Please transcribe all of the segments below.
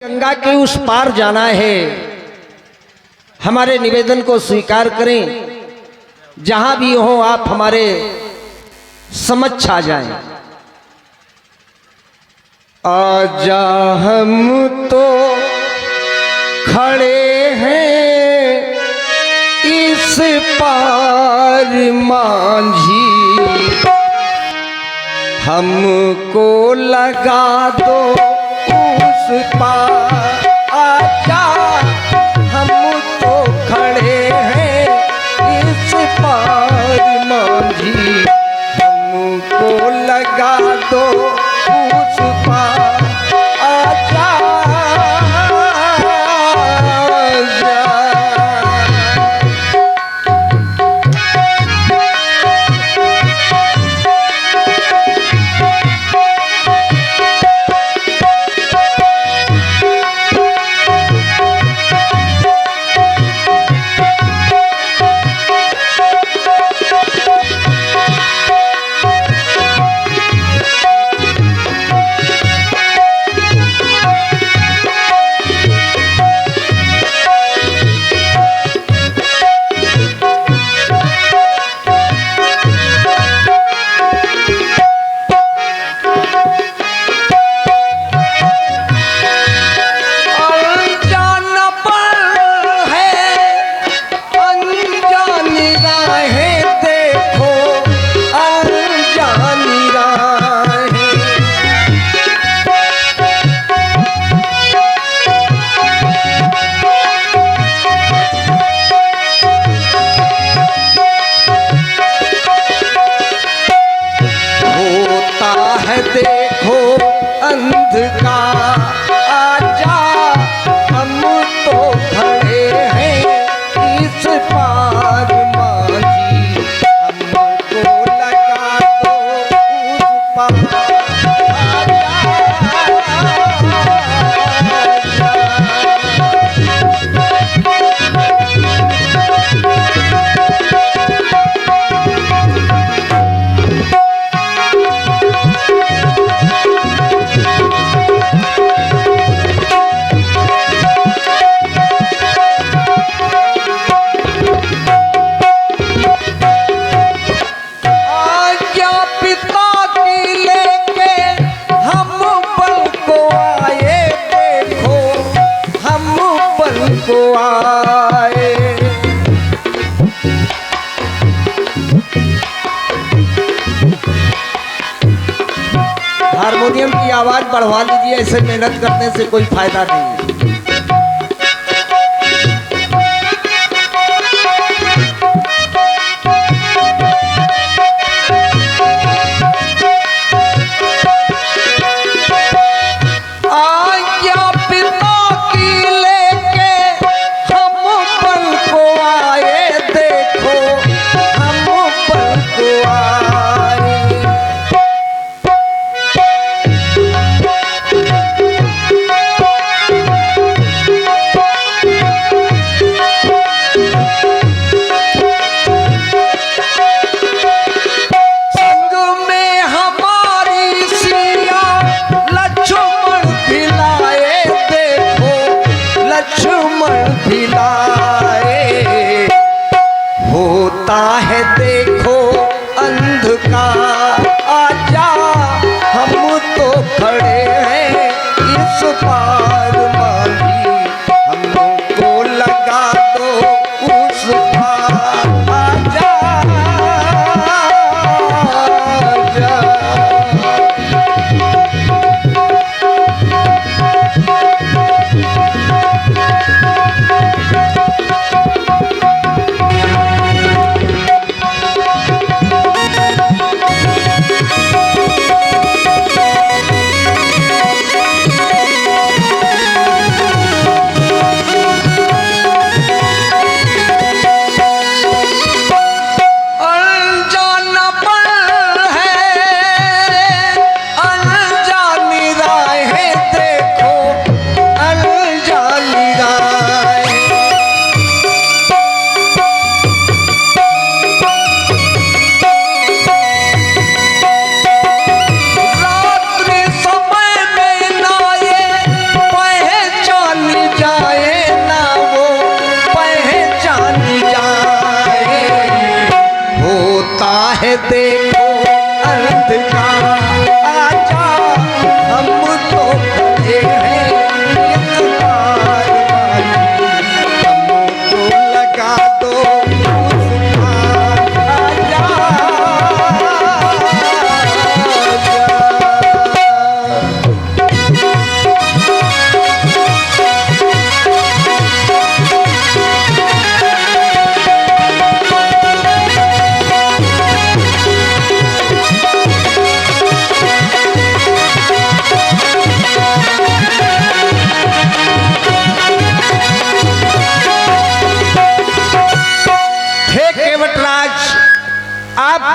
गंगा के उस पार जाना है, हमारे निवेदन को स्वीकार करें। जहां भी हो आप हमारे समक्ष आ जाएं। आजा हम तो खड़े हैं इस पार मांझी, हमको लगा दो उस पार। आजा हम तो खड़े हैं इस पार मांझी, हमको लगा दो उस पार। आजा देखो अंधकार। आजा हम तो खड़े हैं इस पार मांझी, हमको लगा दो उस पार। हारमोनियम की आवाज बढ़वा लीजिए, ऐसे मेहनत करने से कोई फायदा नहीं।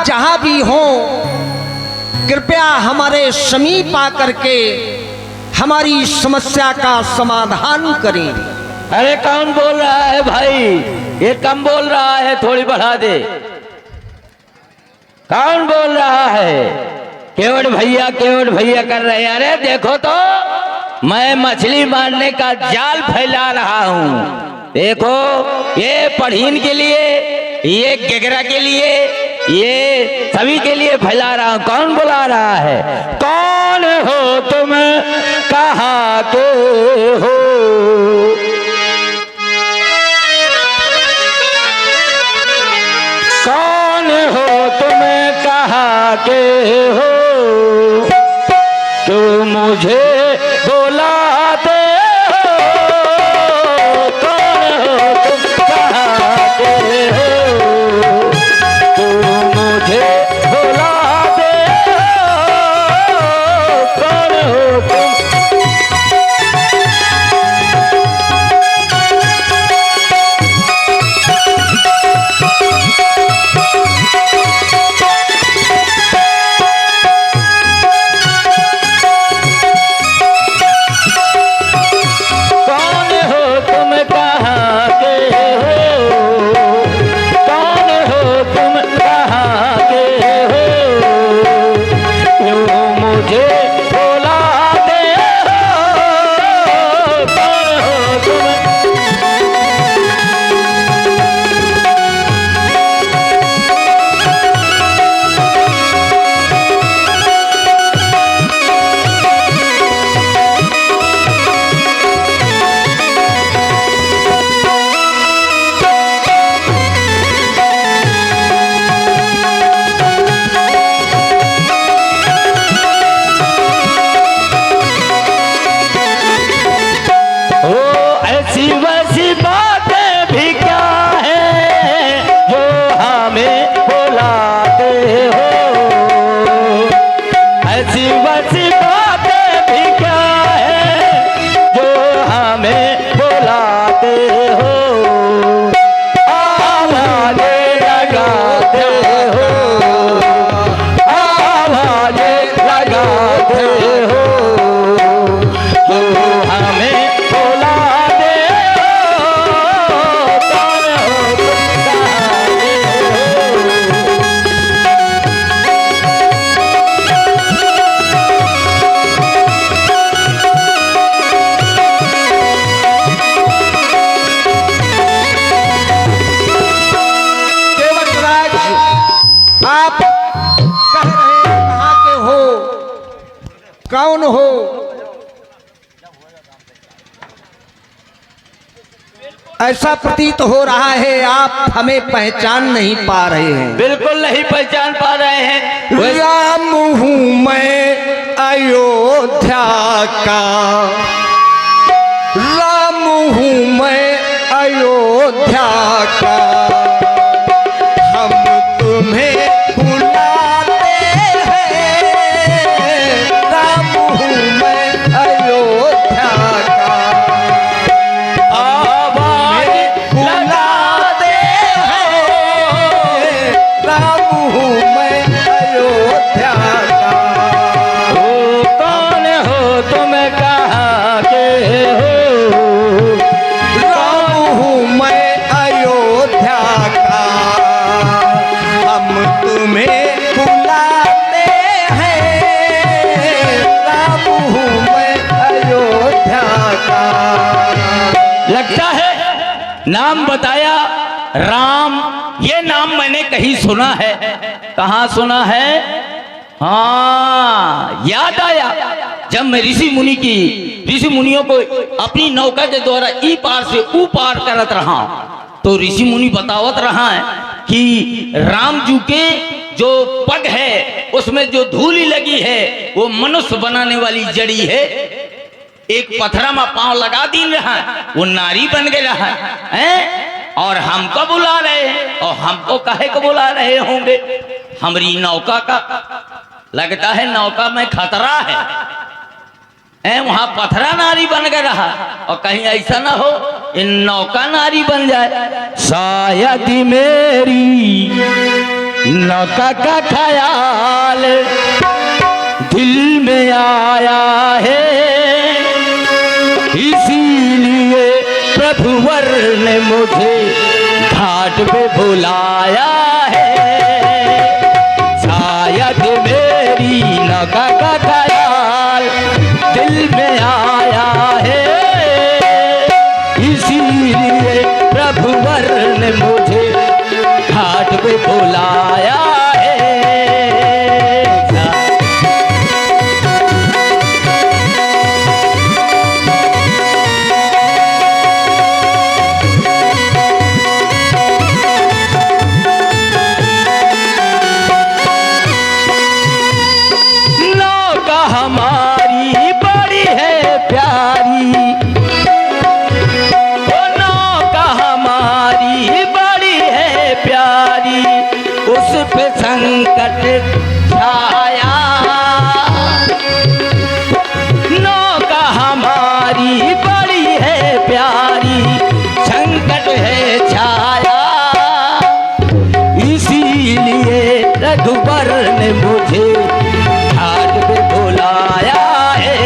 जहां भी हो कृपया हमारे समीप आकर के हमारी समस्या का समाधान करें। अरे कौन बोल रहा है भाई? ये कम बोल रहा है, थोड़ी बढ़ा दे। कौन बोल रहा है? केवट भैया कर रहे हैं। अरे देखो तो, मैं मछली मारने का जाल फैला रहा हूँ। देखो, ये पढ़ीन के लिए, ये गेगरा के लिए, ये सभी के लिए फैला रहा हूँ। कौन बुला रहा है? कौन हो तुम, कहाँ के हो? कौन हो तुम, कहाँ के हो? तुम मुझे बुलाते हो। कौन हो तुम, कहाँ के हो? तुम मुझे बुलाते हो। कौन हो तुम? कौन हो? ऐसा प्रतीत हो रहा है आप हमें पहचान नहीं पा रहे हैं। बिल्कुल नहीं पहचान पा रहे हैं। राम हूं मैं अयोध्या का, राम हूं मैं अयोध्या का, हम तुम्हें बुलाते हैं। राम हूं मैं अयोध्या का, आवाज बुलाते हैं। राम हूं मैं अयोध्या का। कौन हो तुम, कहाँ के हो? राम हूं मैं अयोध्या का, हम तुम्हें बुलाते हैं। राम हूं मैं अयोध्या का। लगता है नाम बताया राम, ये नाम मैंने कहीं सुना है। कहाँ सुना है? हाँ, याद आया। जब मैं ऋषि मुनियों को अपनी नौका के द्वारा ई पार से ऊ पार करत रहा, तो ऋषि मुनि बतावत रहा है कि राम जी के जो पग है उसमें जो धूली लगी है वो मनुष्य बनाने वाली जड़ी है। एक पत्थरा में पांव लगा दी रहा, वो नारी बन गया है। और हमको बुला रहे हैं, और हमको काहे को बुला रहे होंगे? हमारी नौका का लगता है नौका में खतरा है। वहां पथरा नारी बन गया रहा, और कहीं ऐसा ना हो इन नौका नारी बन जाए। शायद मेरी नौका का ख्याल दिल में आया है, इसीलिए प्रभुवर ने मुझे घाट पे बुलाया है। शायद मेरी नौका का ख्याल दिल में आया है, इसीलिए प्रभुवर ने मुझे घाट पे बुलाया है। नौका हमारी बड़ी है प्यारी, ओ नौका हमारी बड़ी है प्यारी, उस पे संकट छाया। नौका हमारी बड़ी है प्यारी, संकट है छाया, इसीलिए रघुवर ने मुझे घाट पे बुलाया है।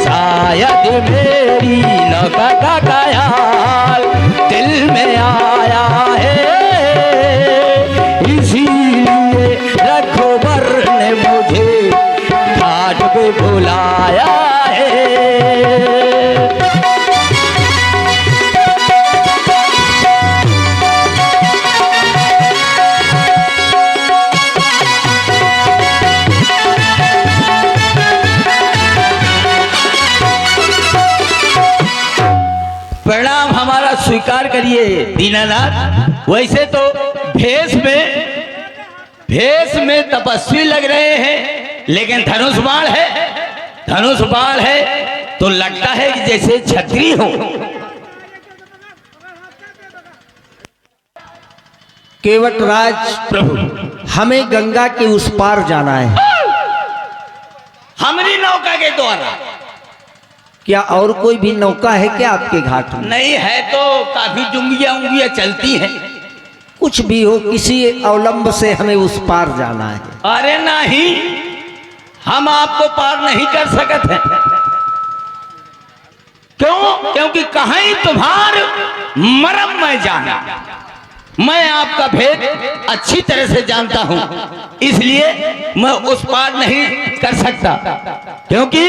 शायद मेरी नौका का ख्याल दिल में आया है, इसीलिए रघुवर ने मुझे घाट पे बुलाया है। प्रणाम हमारा स्वीकार करिए दीनानाथ। वैसे तो भेष में तपस्वी लग रहे हैं, लेकिन धनुष बाण है तो लगता है कि जैसे छतरी हो। केवटराज प्रभु, हमें गंगा के उस पार जाना है। हमारी नौका के द्वारा? क्या और कोई भी नौका है क्या आपके घाट में? नहीं है, तो काफी जुंगियां चलती हैं। कुछ भी हो, किसी अवलंब से हमें उस पार जाना है। अरे नहीं, हम आपको पार नहीं कर सकते हैं। क्यों? क्योंकि कहीं तुम्हार मरम मैं जाना, मैं आपका भेद अच्छी तरह से जानता हूं, इसलिए मैं उस पार नहीं कर सकता। क्योंकि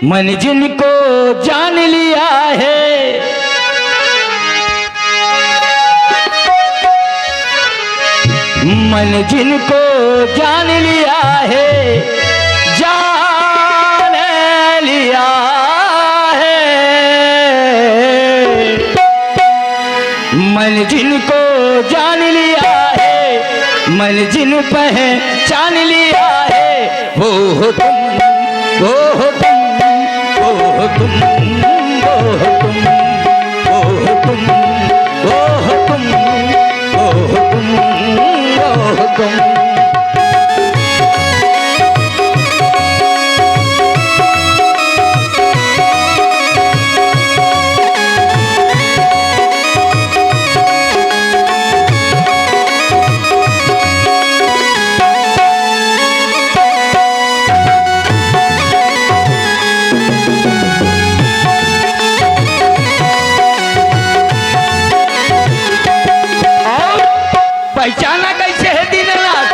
मैंने जिनको जान लिया है, मैंने जिनको जान लिया है, जान लिया है। मैंने जिनको जान लिया है, मैंने जिन पहचान लिया है, वो हो तुम, वो हो तुम, वो हो तुम, वो हो तुम, वो हो तुम, वो हो तुम, वो हो तुम, वो हो तुम। पहचाना कैसे है दीनानाथ?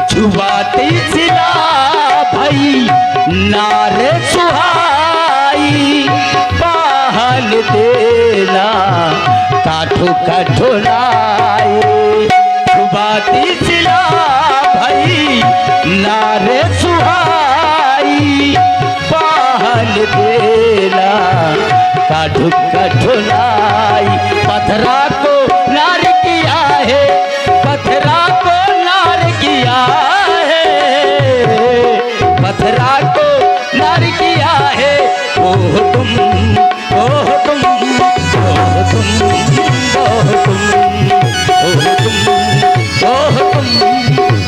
छुआती सिला भाई नारे सुहाई, पहल देना काठो काठो लाई। छुआती सिला भाई नारे सुहाई, पहल देना काठो काठो लाई। पथरा को नार किया है, पथरा को नार किया है, पथरा को नार किया है। ओह तुम, ओह तुम, ओह तुम, ओह तुम, ओह तुम, ओह तुम,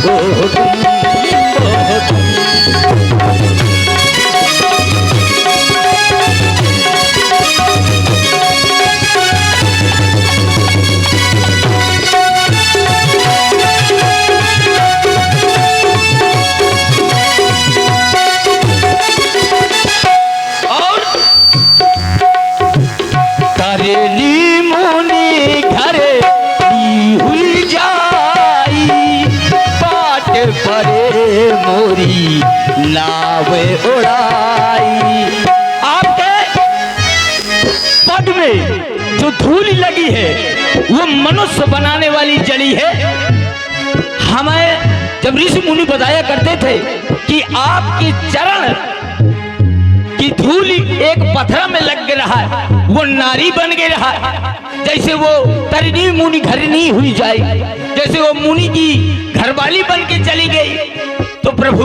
ओह तुम, ओह तुम। तरेली मुनि घरे हुई जाई, बाट परे मोरी नाव उड़ाई। आपके पद में जो धूल लगी है वो मनुष्य बनाने वाली जड़ी है। हमें जब ऋषि मुनि बताया करते थे कि आपकी चरण की धूल एक पत्थर में लग के रहा है, वो नारी बन के रहा है। जैसे वो तरिणी मुनि घरनी हुई जाए, जैसे वो मुनि की घरवाली बन के चली गई। तो प्रभु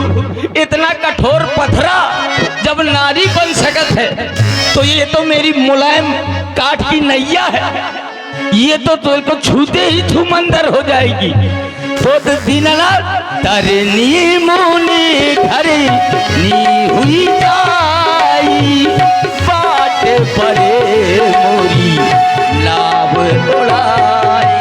इतना कठोर पत्थरा जब नारी बन सकत है, तो ये तो मेरी मुलायम काठ की नैया है, ये तो तुमको छूते ही धूमंदर हो जाएगी। तो दीननाथ तरिणी मुनि घरनी हुई जाई, बाट परे मोरी नाव उड़ाई।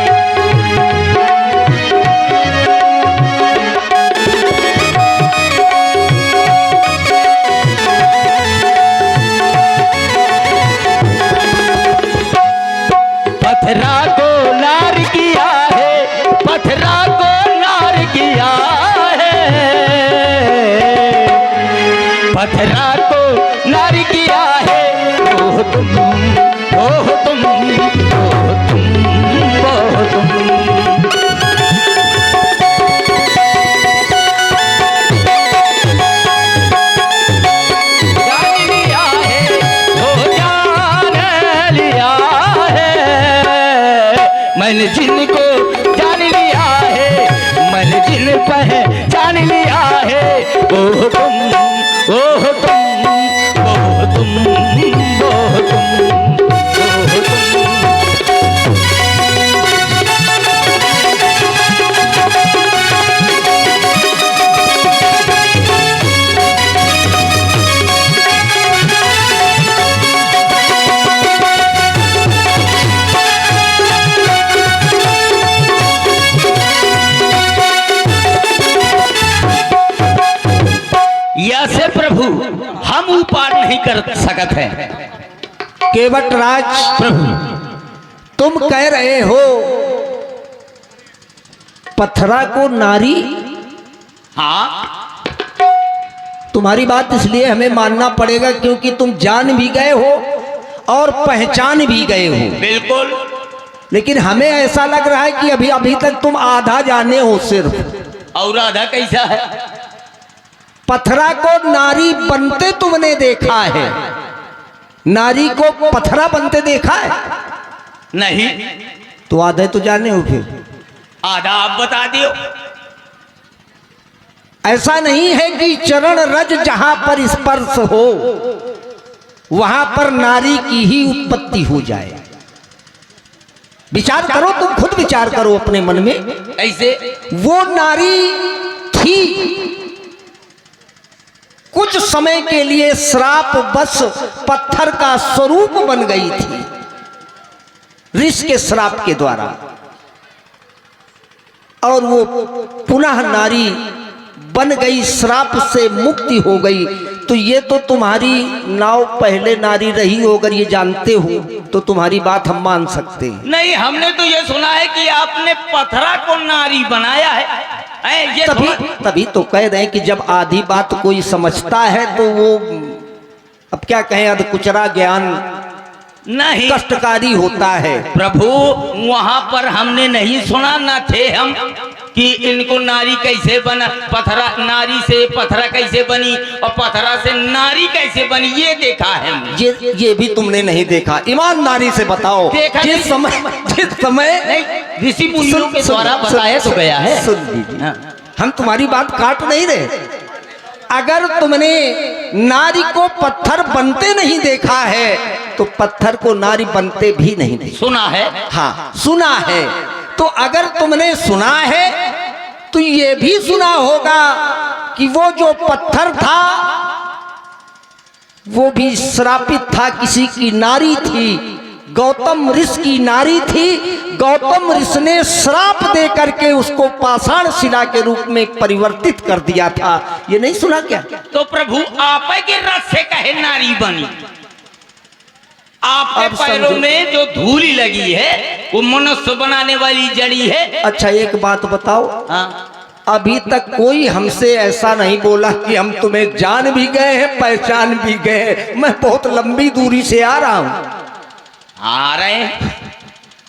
पत्थरा को नार किया है, पत्थरा को नार किया है, पत्थरा को नार किया है। ओह तुम, ओह तुम, ओह तुम, ओह तुम। जान लिया है, ओ जान लिया है, मैंने जिनको जान लिया है, मैंने जिन पहचान लिया है। ओह तुम, ओह तुम, ओह तुम, ओह तुम, ओह तुम। ऐसे प्रभु हम ऊपर नहीं कर सकत हैं। केवट राज प्रभु तुम कह रहे हो पत्थरा को नारी, हाँ तुम्हारी बात इसलिए हमें मानना पड़ेगा क्योंकि तुम जान भी गए हो और पहचान भी गए हो। बिल्कुल। लेकिन हमें ऐसा लग रहा है कि अभी अभी तक तुम आधा जाने हो सिर्फ। और आधा कैसा है? पत्थरा को नारी बनते तुमने देखा है, नारी को पत्थरा बनते देखा है? नहीं। तो आधे तो जाने हो फिर। आधा आप बता दियो। ऐसा नहीं है कि चरण रज जहां पर स्पर्श हो वहां पर नारी की ही उत्पत्ति हो जाए। विचार करो, तुम खुद विचार करो अपने मन में। ऐसे वो नारी थी, कुछ समय के लिए श्राप बस पत्थर का स्वरूप बन गई थी ऋषि के श्राप के द्वारा, और वो पुनः नारी बन गई, श्राप से मुक्ति हो गई। तो ये तो तुम्हारी नाव पहले नारी रही हो, अगर ये जानते हो तो तुम्हारी बात हम मान सकते हैं। नहीं, हमने तो ये सुना है कि आपने पत्थरा को नारी बनाया है। ये तभी तो कह रहे हैं कि जब आधी बात कोई समझता है तो वो अब क्या कहें, अधकुचरा ज्ञान नहीं कष्टकारी होता है। प्रभु वहां पर हमने नहीं सुना, ना थे हम कि इनको नारी कैसे बना, पत्थरा नारी से पत्थरा कैसे बनी और पत्थरा से नारी कैसे बनी, ये देखा है हमने। ये भी तुमने नहीं देखा। ईमानदारी से बताओ, जिस समय ऋषि मुनियों के द्वारा बताया तो गया है। सुन लीजिए, हम तुम्हारी बात काट नहीं रहे। अगर तुमने नारी को पत्थर बनते नहीं देखा है तो पत्थर को नारी बनते भी नहीं देखा। सुना है? हाँ सुना है। तो अगर तुमने सुना है तो ये भी सुना होगा कि वो जो पत्थर था वो भी श्रापित था, किसी की नारी थी, गौतम ऋषि की नारी थी। गौतम ऋषि ने श्राप दे करके उसको पाषाण शिला के रूप में परिवर्तित कर दिया था। ये नहीं सुना क्या? तो प्रभु आप के रस से कहे नारी बनी, आपके अब पैरों समझो। में जो धूली लगी है वो मनुष्य बनाने वाली जड़ी है। अच्छा एक बात बताओ, हाँ, अभी तक कोई हमसे ऐसा नहीं बोला कि हम तुम्हें जान भी गए हैं पहचान भी गए हैं। मैं बहुत लंबी दूरी से आ रहा हूं। आ रहे हैं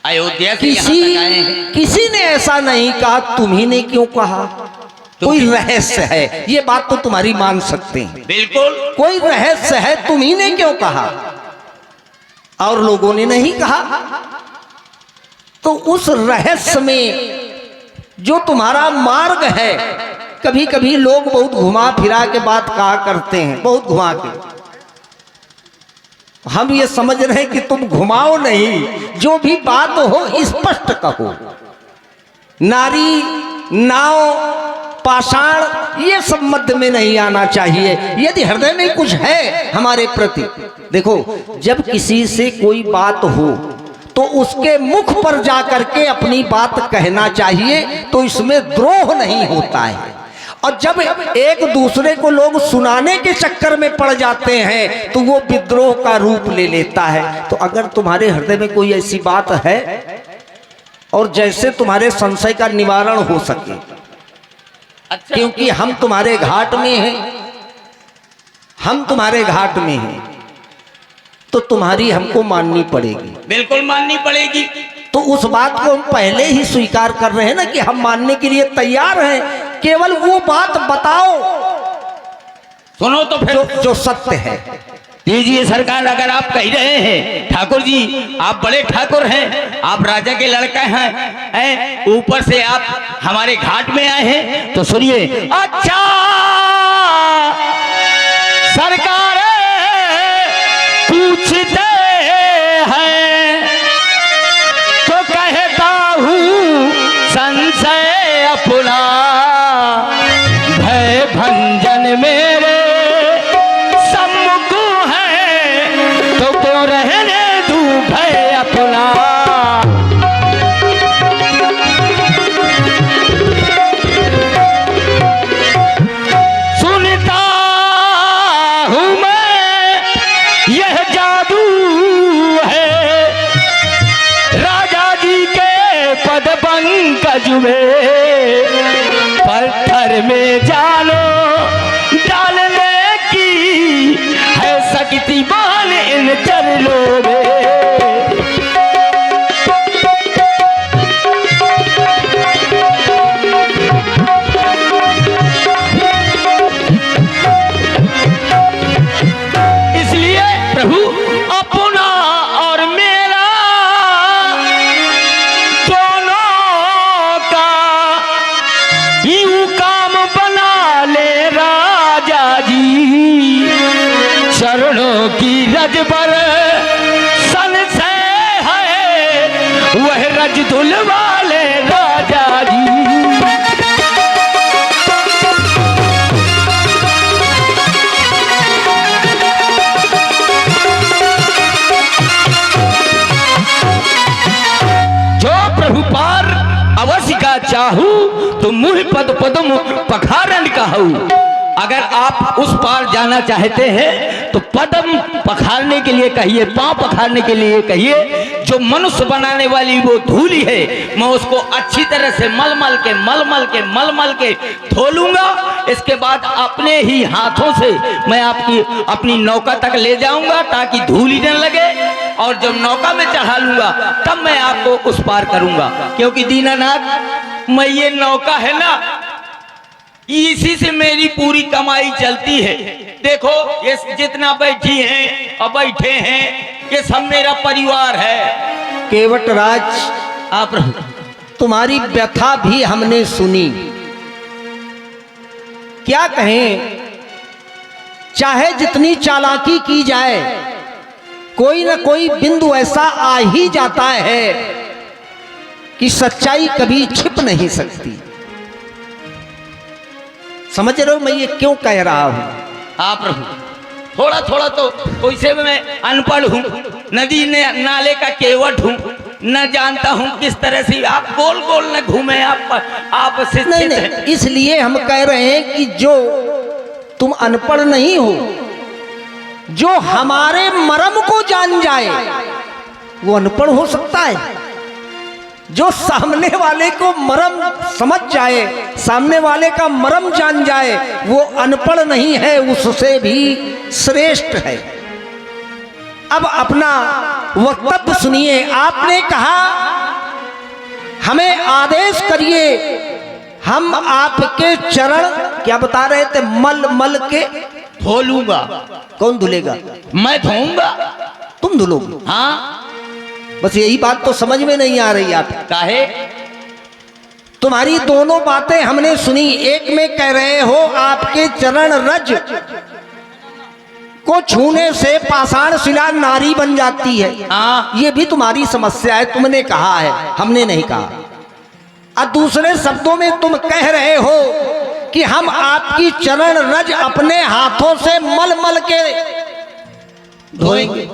अयोध्या से यहाँ तक आए हैं। किसी ने ऐसा नहीं कहा, तुम्ही ने क्यों कहा? कोई रहस्य है, ये बात तो तुम्हारी मान सकते हैं। बिल्कुल कोई रहस्य है, तुम्ही ने क्यों कहा और लोगों ने नहीं कहा? तो उस रहस्य में जो तुम्हारा मार्ग है, कभी कभी लोग बहुत घुमा फिरा के बात कहा करते हैं, बहुत घुमा के। हम ये समझ रहे हैं कि तुम घुमाओ नहीं, जो भी बात हो स्पष्ट कहो। नारी, नाव, पाषाण, ये सब मध्य में नहीं आना चाहिए। यदि हृदय में कुछ है हमारे प्रति, देखो जब किसी से कोई बात हो तो उसके मुख पर जाकर के अपनी बात कहना चाहिए, तो इसमें द्रोह नहीं होता है। और जब एक दूसरे को लोग सुनाने के चक्कर में पड़ जाते हैं तो वो विद्रोह का रूप ले लेता है। तो अगर तुम्हारे हृदय में कोई ऐसी बात है और जैसे तुम्हारे संशय का निवारण हो सके, अच्छा, क्योंकि हम तुम्हारे घाट में हैं, हम तुम्हारे घाट में हैं, तो तुम्हारी हमको माननी पड़ेगी। बिल्कुल माननी पड़ेगी। तो उस बात को हम पहले ही स्वीकार कर रहे हैं ना कि हम मानने के लिए तैयार हैं। केवल वो बात बताओ सुनो तो फिर जो सत्य है। दीजिए सरकार, अगर आप कह रहे हैं ठाकुर जी आप बड़े ठाकुर हैं, आप राजा के लड़का हैं, ऊपर से आप हमारे घाट में आए हैं, तो सुनिए। अच्छा सरकार पूछते हैं तो कहता हूँ संशय अपना, भय भंजन मेरे रहने तू भय अपना। सुनता हूँ मैं यह जादू है राजा जी के पद पंकज में, पत्थर में जानो डालने की है शक्ति बाल इन चरणों में। इसलिए प्रभु अपना और मेरा दोनों का यूं काम बना ले राजा जी, चरणों की रज पर संशय है वह रज धुल वाले राजा जी। जो प्रभु पार अवश्य का चाहू तो मुह पद पदम पखारन कहूँ। अगर आप उस पार जाना चाहते हैं तो पदम पखारने के लिए कहिए, पांव पखारने के लिए कहिए। जो मनुष्य बनाने वाली वो धूली है, मैं उसको अच्छी तरह से मल के धो लूंगा। इसके बाद अपने ही हाथों से मैं अपनी नौका तक ले जाऊंगा ताकि धूली न लगे, और जब नौका में चढ़ा लूंगा तब मैं आपको उस पार करूंगा। क्योंकि दीनानाथ, मैं ये नौका है ना, इसी से मेरी पूरी कमाई चलती है। देखो ये जितना बैठी हैं और बैठे हैं, ये सब मेरा परिवार है। केवटराज, आप तुम्हारी व्यथा भी हमने सुनी। क्या कहें, चाहे जितनी चालाकी की जाए, कोई ना कोई बिंदु ऐसा आ ही जाता है कि सच्चाई कभी छिप नहीं सकती। समझ रहे हो मैं ये क्यों कह रहा हूं? हाँ प्रभु, थोड़ा थोड़ा तो वैसे मैं अनपढ़ हूँ, नदी नाले का केवट हूँ, न जानता हूँ किस तरह से आप गोल गोल न घूमे। आप शिक्षित नहीं, इसलिए हम कह रहे हैं कि जो तुम अनपढ़ नहीं हो, जो हमारे मर्म को जान जाए वो अनपढ़ हो सकता है? जो सामने वाले को मर्म समझ जाए, सामने वाले का मर्म जान जाए, वो अनपढ़ नहीं है, उससे भी श्रेष्ठ है। अब अपना वक्तव्य सुनिए। आपने कहा हमें आदेश करिए, हम आपके चरण क्या बता रहे थे? मल मल के धो लूंगा। कौन धुलेगा? मैं धोऊंगा। तुम धुलोगे? हाँ, बस यही बात तो समझ में नहीं आ रही आप। काहे? तुम्हारी दोनों बातें हमने सुनी। एक में कह रहे हो आपके चरण रज को छूने से पाषाण शिला नारी बन जाती है। हाँ, ये भी तुम्हारी समस्या है, तुमने कहा है, हमने नहीं कहा। और दूसरे शब्दों में तुम कह रहे हो कि हम आपकी चरण रज अपने हाथों से मल मल के धोएंगे।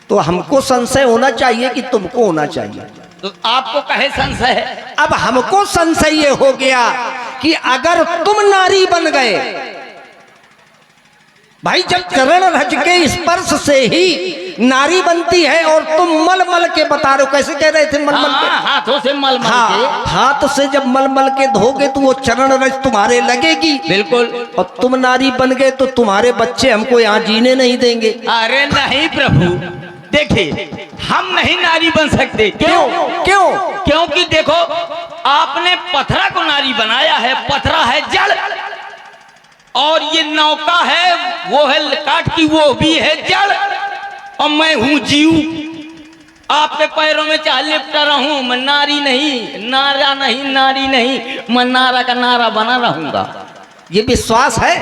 तो हमको संशय होना चाहिए कि तुमको होना चाहिए? तो आपको कहे संशय है? अब हमको संशय ये हो गया कि अगर तुम नारी बन गए, भाई जब चरण रज के स्पर्श से ही नारी बनती है और तुम मल मल के बता रहे हो, कैसे कह रहे थे? मल मल के, हाथों से मल मल के। हाथ से जब मल मल के धोगे तो वो चरण रज तुम्हारे लगेगी। बिल्कुल। और तुम नारी बन गए तो तुम्हारे बच्चे हमको यहाँ जीने नहीं देंगे। अरे नहीं प्रभु, देखिए हम नहीं नारी बन सकते। क्यों? क्यों? क्योंकि देखो, आपने पथरा को नारी बनाया है। पथरा है जड़, और ये नौका है, वो है काठ की, वो भी है जड़, और मैं हूं जीव। आपके पैरों में चाहे लिपटा रहूं, मैं नारी नहीं, नारा नहीं, नारी नहीं, मैं नारा का नारा बना रहूंगा। ये विश्वास है?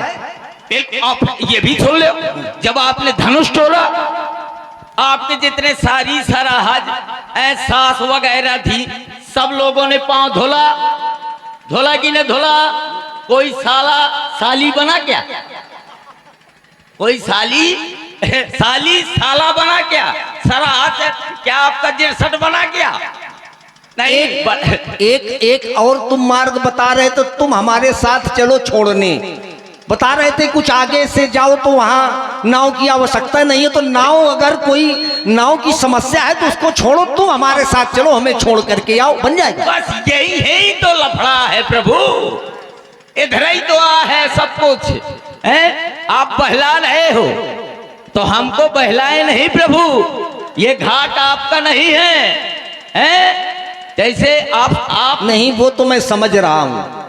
आप ये भी सुन लो, जब आपने धनुष तोड़ा, आपके जितने सारी सराहज एहसास वगैरह थी, सब लोगों ने पांव धोला। धोला कि नहीं धोला? कोई साला साली बना क्या? कोई साली साला बना क्या? सराहज क्या आपका जिरसट बना क्या? नहीं। एक और तुम मार्ग बता रहे तो तुम हमारे साथ चलो छोड़ने बता रहे थे, कुछ आगे से जाओ तो वहां नाव की आवश्यकता नहीं है। तो नाव, अगर कोई नाव की समस्या है तो उसको छोड़ो, तुम हमारे साथ चलो, हमें छोड़ करके आओ, बन जाएगा। बस यही है तो लफड़ा है प्रभु, इधर ही तो है सब कुछ है। आप बहला रहे हो तो हमको बहलाए नहीं प्रभु, ये घाट आपका नहीं है। जैसे आप नहीं, वो तो मैं समझ रहा हूं,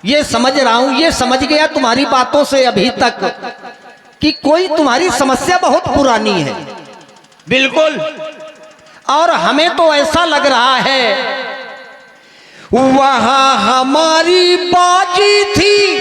ये समझ रहा हूं, ये समझ गया तुम्हारी बातों से अभी तक कि कोई तुम्हारी समस्या बहुत पुरानी है। बिल्कुल। और हमें तो ऐसा लग रहा है वहां हमारी बाजी थी